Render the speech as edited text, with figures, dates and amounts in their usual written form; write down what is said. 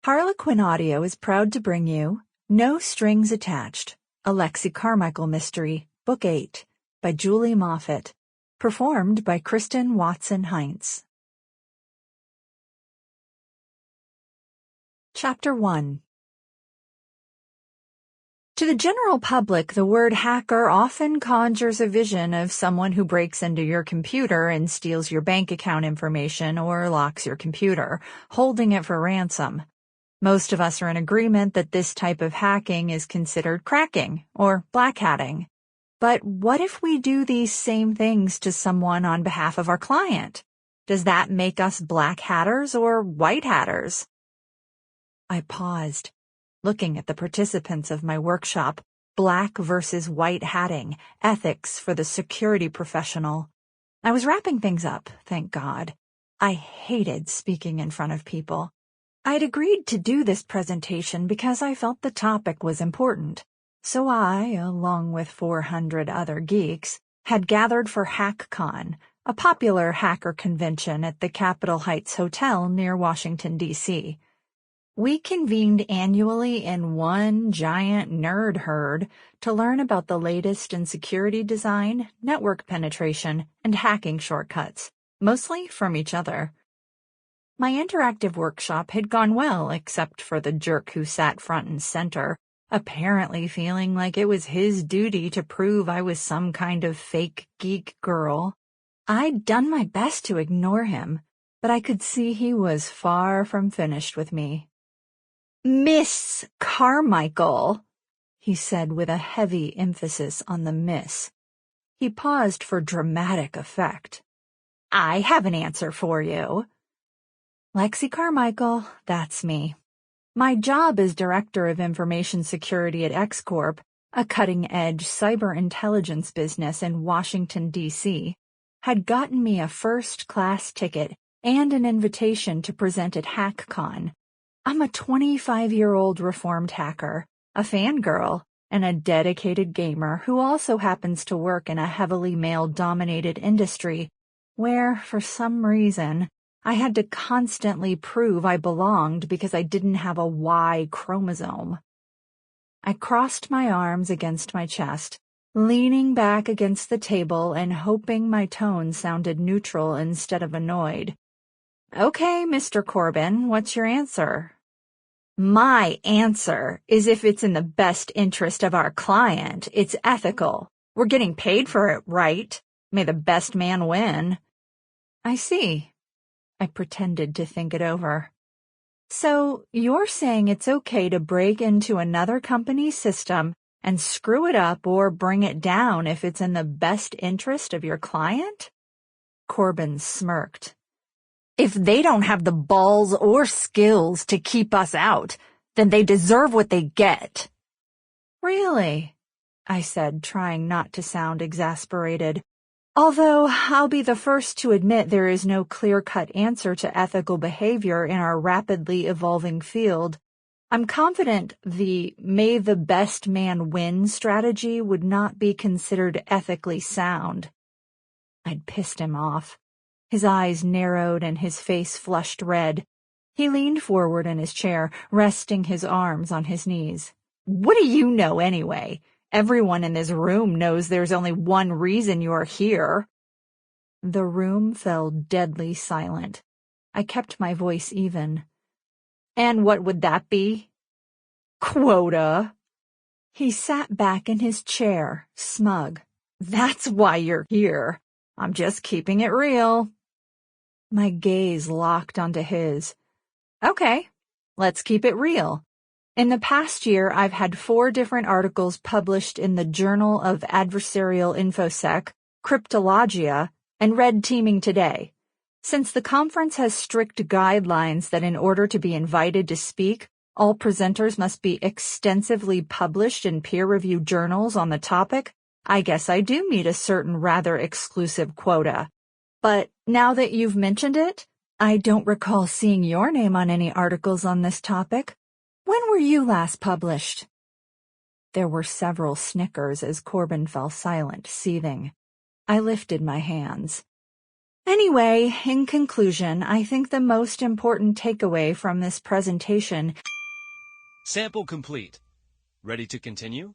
Harlequin Audio is proud to bring you No Strings Attached, a Lexi Carmichael mystery, Book 8, by Julie Moffett, performed by Kristin Heintz. Chapter 1. To the general public, the word hacker often conjures a vision of someone who breaks into your computer and steals your bank account information or locks your computer, holding it for ransom. Most of us are in agreement that this type of hacking is considered cracking or black hatting. But what if we do these same things to someone on behalf of our client? Does that make us black hatters or white hatters? I paused, looking at the participants of my workshop, Black versus White Hatting, Ethics for the Security Professional. I was wrapping things up, thank God. I hated speaking in front of people. I'd agreed to do this presentation because I felt the topic was important. So I, along with 400 other geeks, had gathered for HackCon, a popular hacker convention at the Capitol Heights Hotel near Washington, D.C. We convened annually in one giant nerd herd to learn about the latest in security design, network penetration, and hacking shortcuts, mostly from each other. My interactive workshop had gone well, except for the jerk who sat front and center, apparently feeling like it was his duty to prove I was some kind of fake geek girl. I'd done my best to ignore him, but I could see he was far from finished with me. "Miss Carmichael," he said with a heavy emphasis on the miss. He paused for dramatic effect. "I have an answer for you." Lexi Carmichael, that's me. My job as Director of Information Security at X Corp, a cutting-edge cyber intelligence business in Washington, D.C., had gotten me a first-class ticket and an invitation to present at HackCon. I'm a 25-year-old reformed hacker, a fangirl, and a dedicated gamer who also happens to work in a heavily male-dominated industry where, for some reason, I had to constantly prove I belonged because I didn't have a Y chromosome. I crossed my arms against my chest, leaning back against the table and hoping my tone sounded neutral instead of annoyed. "Okay, Mr. Corbin, what's your answer?" "My answer is if it's in the best interest of our client, it's ethical. We're getting paid for it, right? May the best man win." "I see." I pretended to think it over. "So you're saying it's okay to break into another company's system and screw it up or bring it down if it's in the best interest of your client?" Corbin smirked. "If they don't have the balls or skills to keep us out, then they deserve what they get." "Really?" I said, trying not to sound exasperated. Although I'll be the first to admit there is no clear-cut answer to ethical behavior in our rapidly evolving field, I'm confident the "may the best man win" strategy would not be considered ethically sound. I'd pissed him off. His eyes narrowed and his face flushed red. He leaned forward in his chair, resting his arms on his knees. "What do you know anyway? Everyone in this room knows there's only one reason you're here." The room fell deadly silent. I kept my voice even. "And what would that be?" "Quota." He sat back in his chair, smug. "That's why you're here. I'm just keeping it real." My gaze locked onto his. "Okay, let's keep it real. In the past year, I've had 4 different articles published in the Journal of Adversarial InfoSec, Cryptologia, and Red Teaming Today. Since the conference has strict guidelines that in order to be invited to speak, all presenters must be extensively published in peer-reviewed journals on the topic, I guess I do meet a certain rather exclusive quota. But now that you've mentioned it, I don't recall seeing your name on any articles on this topic. When were you last published?" There were several snickers as Corbin fell silent, seething. I lifted my hands. Anyway, in conclusion, I think the most important takeaway from this presentation. Sample complete. Ready to continue?